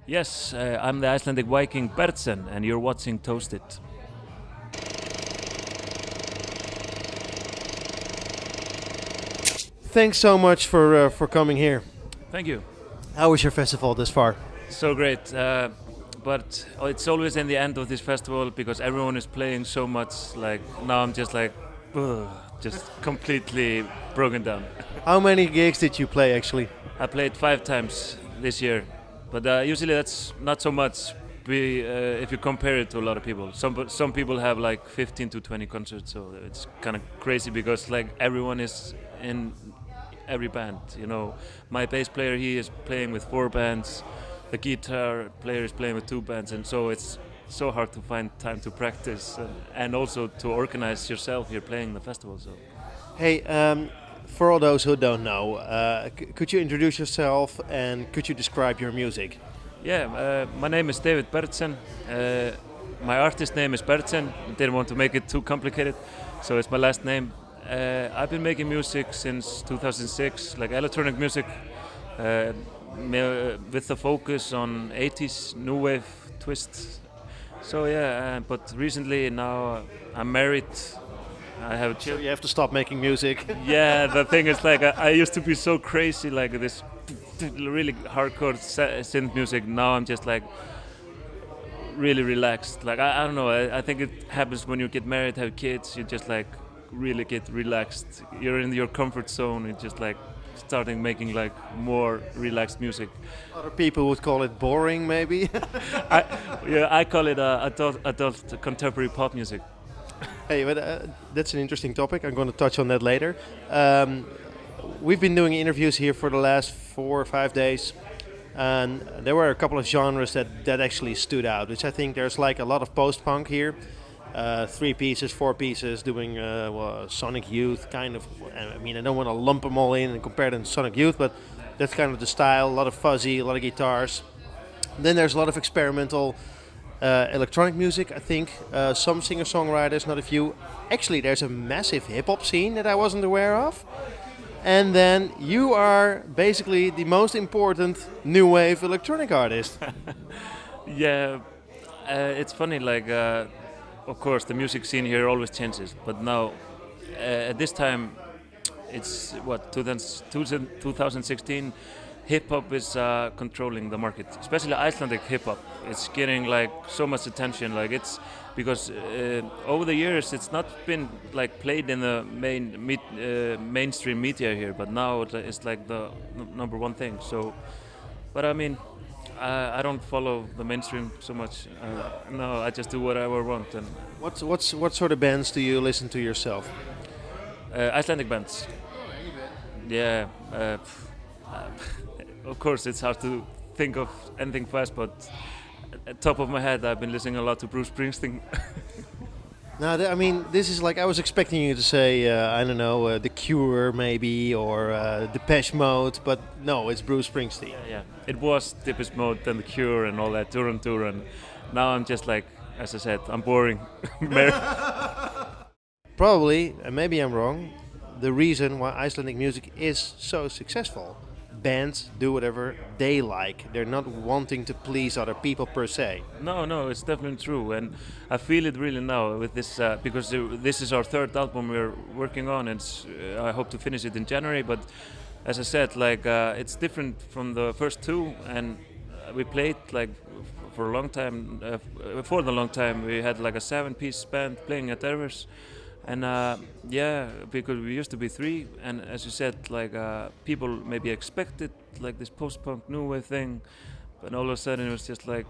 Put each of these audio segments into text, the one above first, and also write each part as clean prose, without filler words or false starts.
Yes, I'm the Icelandic Viking Berndsen, and you're watching Toasted. Thanks so much for coming here. Thank you. How was your festival this far? So great. But it's always in the end of this festival because everyone is playing so much. Like now, I'm just like, ugh, just completely broken down. How many gigs did you play actually? I played 5 times this year, but usually that's not so much. If you compare it to a lot of people, some people have like 15 to 20 concerts, so it's kind of crazy because like everyone is in every band. You know, my bass player, he is playing with 4 bands. The guitar player is playing with 2 bands, and so it's so hard to find time to practice and also to organize yourself here playing the festival. So Hey, for all those who don't know, could you introduce yourself and could you describe your music? yeah, my name is David Berndsen. My artist name is Berndsen. Didn't want to make it too complicated, so it's my last name. I've been making music since 2006, like electronic music, with the focus on 80s new wave twists. So yeah, but recently now I'm married. I have a So child. you have to stop making music. Yeah, the thing is like I used to be so crazy, like this really hardcore synth music. Now I'm just like really relaxed. Like I don't know. I think it happens when you get married, have kids. You just like really get relaxed. You're in your comfort zone. It's just like starting making like more relaxed music. Other people would call it boring, maybe. I I call it adult contemporary pop music. Hey, but that's an interesting topic. I'm going to touch on that later. We've been doing interviews here for the last 4 or 5 days, and there were a couple of genres that actually stood out. Which I think there's like a lot of post-punk here, 3 pieces, 4 pieces, doing Sonic Youth kind of. I mean, I don't want to lump them all in and compare them to Sonic Youth, but that's kind of the style. A lot of fuzzy, a lot of guitars. Then there's a lot of experimental electronic music, I think. Some singer-songwriters, not a few. Actually, there's a massive hip-hop scene that I wasn't aware of. And then you are basically the most important new wave electronic artist. Yeah, it's funny. Like, of course, the music scene here always changes. But now, at this time, it's what 2016. Hip hop is controlling the market, especially Icelandic hip hop. It's getting like so much attention. Like it's because over the years it's not been like played in the mainstream media here, but now it's like the number one thing. So, but I mean, I don't follow the mainstream so much. No, I just do whatever I want. And What sort of bands do you listen to yourself? Icelandic bands. Yeah. Of course, it's hard to think of anything fast, but at top of my head, I've been listening a lot to Bruce Springsteen. Now, I mean, this is like I was expecting you to say, I don't know, The Cure maybe, or Depeche Mode, but no, it's Bruce Springsteen. Yeah, it was Depeche Mode and The Cure and all that, Duran Duran. Now I'm just like, as I said, I'm boring. Probably, and maybe I'm wrong, the reason why Icelandic music is so successful. Bands do whatever they like. They're not wanting to please other people per se. No, it's definitely true, and I feel it really now with this because this is our third album we're working on. And I hope to finish it in January. But as I said, like it's different from the first 2, and we played like for a long time. For the long time, we had like a 7-piece band playing at Ervers. And yeah, because we used to be 3, and as you said, like people maybe expected like this post-punk new wave thing, but all of a sudden it was just like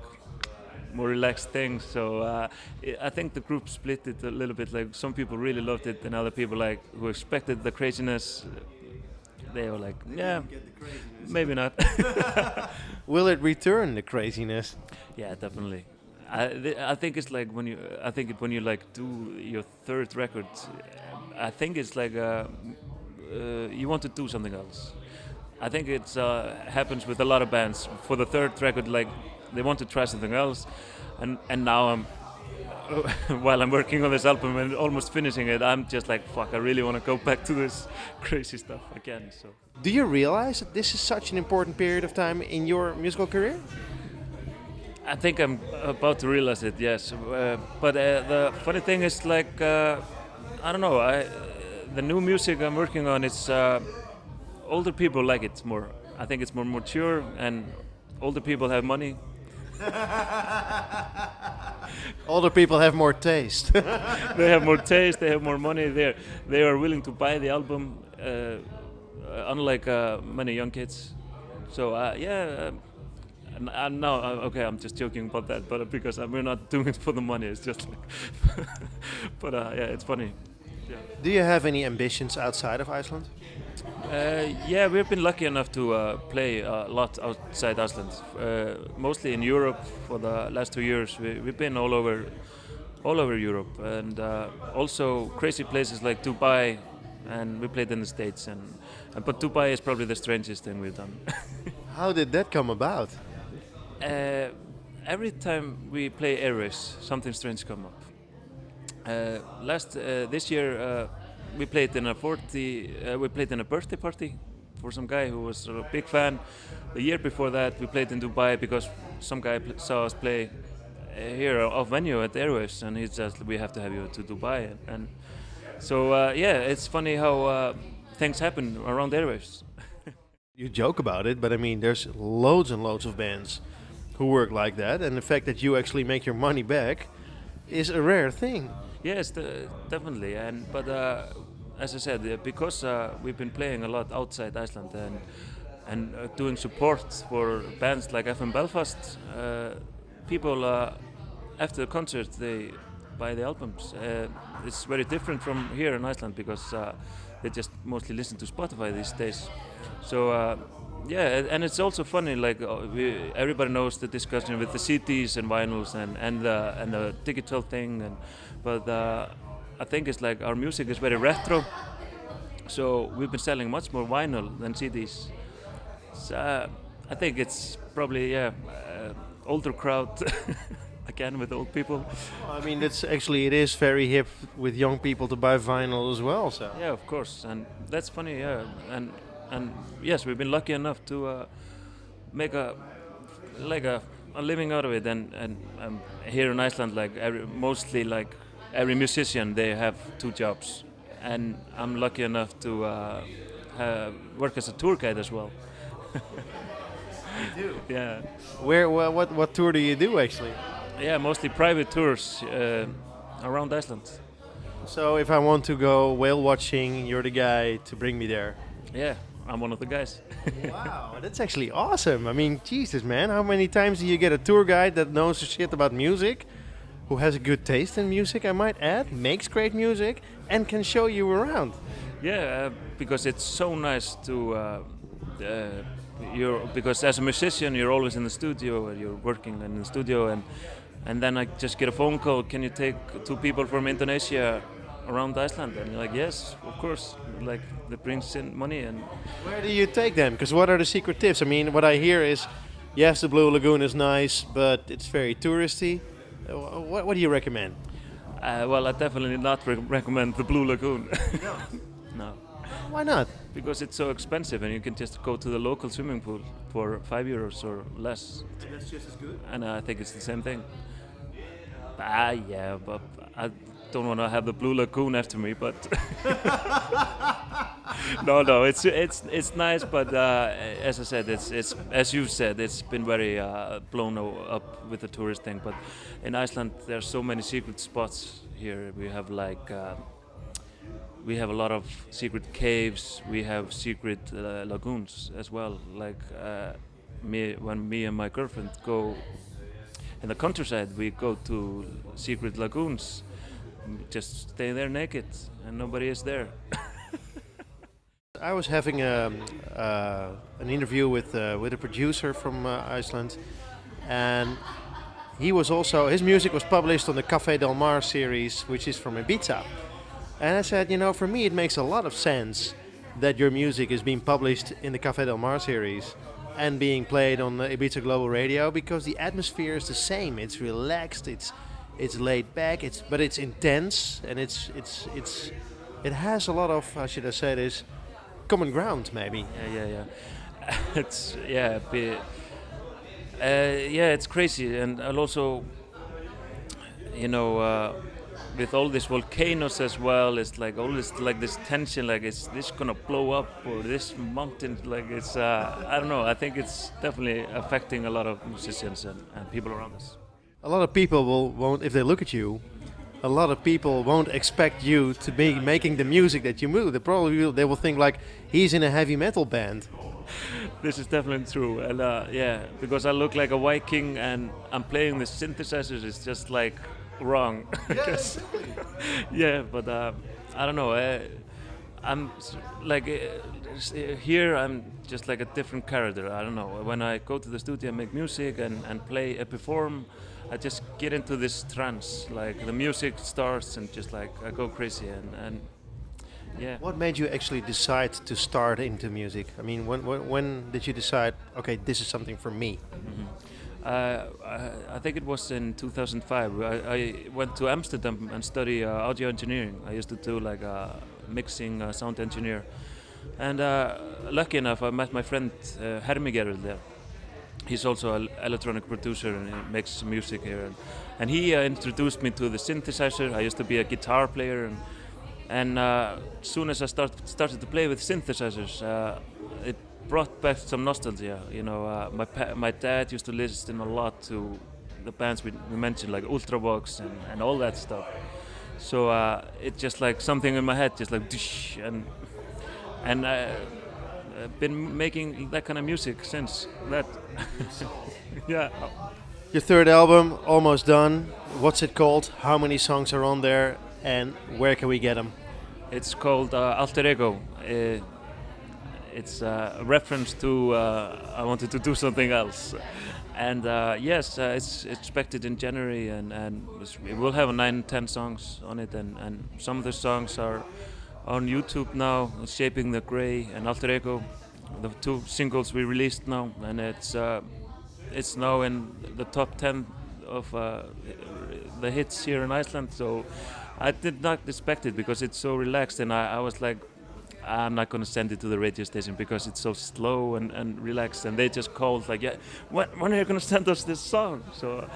more relaxed thing. So I think the group split it a little bit. Like some people really loved it, and other people like who expected the craziness, they were like, yeah, maybe not. Will it return the craziness? Yeah, definitely. I think it's like when you like do your third record, I think it's like you want to do something else. I think it's happens with a lot of bands. For the third record, like they want to try something else, and now I'm while I'm working on this album and almost finishing it, I'm just like, fuck, I really want to go back to this crazy stuff again. So Do you realize that this is such an important period of time in your musical career? I think I'm about to realize it. Yes, but the funny thing is, like, I don't know. The new music I'm working on, it's older people like it more. I think it's more mature, and older people have money. Older people have more taste. They have more taste. They have more money. They are willing to buy the album, unlike many young kids. So yeah. And now, okay, I'm just joking about that, but because we're not doing it for the money, it's just like, but yeah, it's funny. Yeah. Do you have any ambitions outside of Iceland? Yeah, we've been lucky enough to play a lot outside Iceland, mostly in Europe for the last 2 years. We've been all over Europe, and also crazy places like Dubai, and we played in the States. But Dubai is probably the strangest thing we've done. How did that come about? Every time we play Airwaves, something strange come up. This year we played in a birthday party for some guy who was a big fan. The year before that we played in Dubai because some guy saw us play here off venue at Airwaves, and he said, we have to have you to Dubai. And so yeah, it's funny how things happen around Airwaves. You joke about it, but I mean, there's loads and loads of bands who work like that, and the fact that you actually make your money back is a rare thing. Yes, definitely. But as I said, because we've been playing a lot outside Iceland and doing support for bands like FM Belfast, people after the concert they buy the albums. It's very different from here in Iceland because they just mostly listen to Spotify these days. So yeah, and it's also funny. Like everybody knows the discussion with the CDs and vinyls and the digital thing, but I think it's like our music is very retro. So we've been selling much more vinyl than CDs. So I think it's probably older crowd again with old people. I mean, it is very hip with young people to buy vinyl as well. So yeah, of course, and that's funny. Yeah, and yes, we've been lucky enough to make a living out of it. And here in Iceland, like mostly like every musician, they have 2 jobs, and I'm lucky enough to work as a tour guide as well. you do. Yeah. What tour do you do actually? Yeah, mostly private tours around Iceland. So if I want to go whale watching, you're the guy to bring me there. Yeah, I'm one of the guys. Wow, that's actually awesome. I mean, Jesus, man, how many times do you get a tour guide that knows shit about music, who has a good taste in music, I might add, makes great music, and can show you around? Yeah, because it's so nice to. Because as a musician, you're always in the studio, or you're working in the studio, and then I just get a phone call. Can you take 2 people from Indonesia around Iceland? And you're like, yes, of course. Like that brings in money. And where do you take them? Because what are the secret tips? I mean, what I hear is, yes, the Blue Lagoon is nice, but it's very touristy. What do you recommend? Well, I definitely not recommend the Blue Lagoon. No. No. Why not? Because it's so expensive, and you can just go to the local swimming pool for €5 or less. And that's just as good? And I think it's the same thing. Yeah, but I don't want to have the Blue Lagoon after me, but no, it's nice, but as I said, it's as you said, it's been very blown up with the tourist thing. But in Iceland, there's so many secret spots here. We have we have a lot of secret caves. We have secret lagoons as well. Like when me and my girlfriend go in the countryside, we go to secret lagoons. Just stay there naked, and nobody is there. I was having an interview with a producer from Iceland, and his music was published on the Café Del Mar series, which is from Ibiza. And I said, for me it makes a lot of sense that your music is being published in the Café Del Mar series and being played on Ibiza Global Radio, because the atmosphere is the same. It's relaxed, it's laid back, but it's intense, and it has a lot of, how should I say this, common ground maybe. Yeah. It's Yeah, it's crazy, and I'll also, you know, with all these volcanoes as well, it's like all this like this tension, like is this gonna blow up or this mountain, like it's I don't know. I think it's definitely affecting a lot of musicians and people around us. A lot of people won't, if they look at you, a lot of people won't expect you to be making the music that you move. They will think like he's in a heavy metal band. This is definitely true, and yeah, because I look like a Viking and I'm playing the synthesizers, it's just like wrong. Yes. Yeah, but I don't know. Like here, I'm just like a different character. I don't know. When I go to the studio and make music and play perform, I just get into this trance. Like the music starts and just like I go crazy and yeah. What made you actually decide to start into music? I mean, when did you decide? Okay, this is something for me. I think it was in 2005. I went to Amsterdam and studied audio engineering. I used to do like mixing, sound engineer. And lucky enough, I met my friend Hermiger there. He's also an electronic producer and he makes music here. And he introduced me to the synthesizer. I used to be a guitar player. And as soon as I started to play with synthesizers, it brought back some nostalgia. You know, my dad used to listen a lot to the bands we mentioned, like Ultravox and all that stuff. So it's just like something in my head, just like dish, and I've been making that kind of music since that. Yeah. Your third album, almost done. What's it called? How many songs are on there? And where can we get them? It's called Alter Ego. It's a reference to I wanted to do something else. And yes, it's expected in January, and it will have 9-10 songs on it, and some of the songs are on YouTube now, Shaping the Grey and Alter Ego, the two singles we released now, and it's now in the top 10 of the hits here in Iceland. So I did not expect it because it's so relaxed, and I was like, I'm not going to send it to the radio station because it's so slow and relaxed. And they just called like, yeah, when are you going to send us this song? So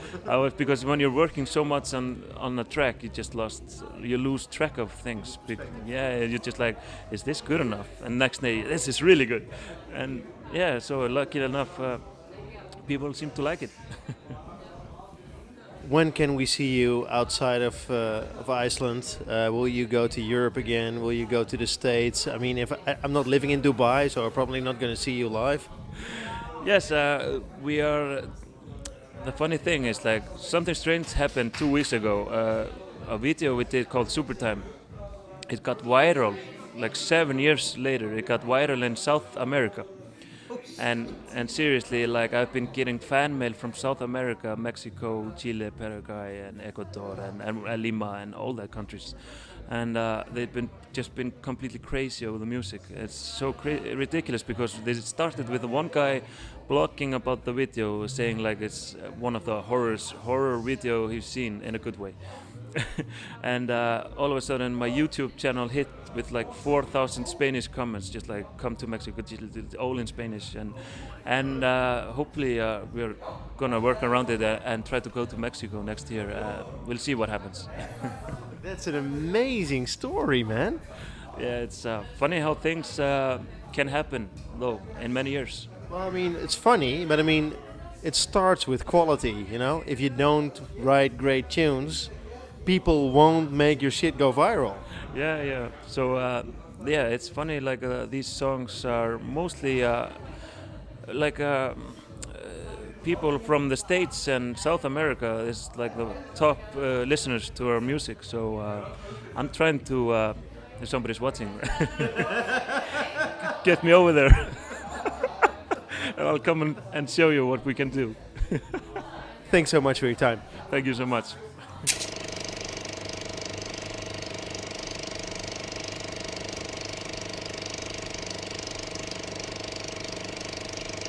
because when you're working so much on a track, you lose track of things. Yeah, you're just like, is this good enough? And next day, this is really good. And yeah, so lucky enough, people seem to like it. When can we see you outside of Iceland? Will you go to Europe again? Will you go to the States? I mean, I'm not living in Dubai, so I'm probably not going to see you live. Yes, we are. The funny thing is, like, something strange happened 2 weeks ago. A video we did called Super Time. It got viral. Like 7 years later, it got viral in South America. And seriously, like I've been getting fan mail from South America, Mexico, Chile, Paraguay, and Ecuador, and Lima, and all that countries, and they've been completely crazy over the music. It's so ridiculous because they started with one guy blogging about the video, saying like it's one of the horror video he's seen in a good way. And all of a sudden my YouTube channel hit with like 4,000 Spanish comments, just like come to Mexico, all in Spanish, and hopefully we're gonna work around it and try to go to Mexico next year. We'll see what happens. That's an amazing story, man. Yeah, it's funny how things can happen though in many years. Well, I mean, it's funny, but I mean, it starts with quality, you know? If you don't write great tunes, people won't make your shit go viral. Yeah. So, yeah, it's funny, like, these songs are mostly, like, people from the States and South America is, like, the top listeners to our music. So, I'm trying to, if somebody's watching, get me over there. I'll come and show you what we can do. Thanks so much for your time. Thank you so much.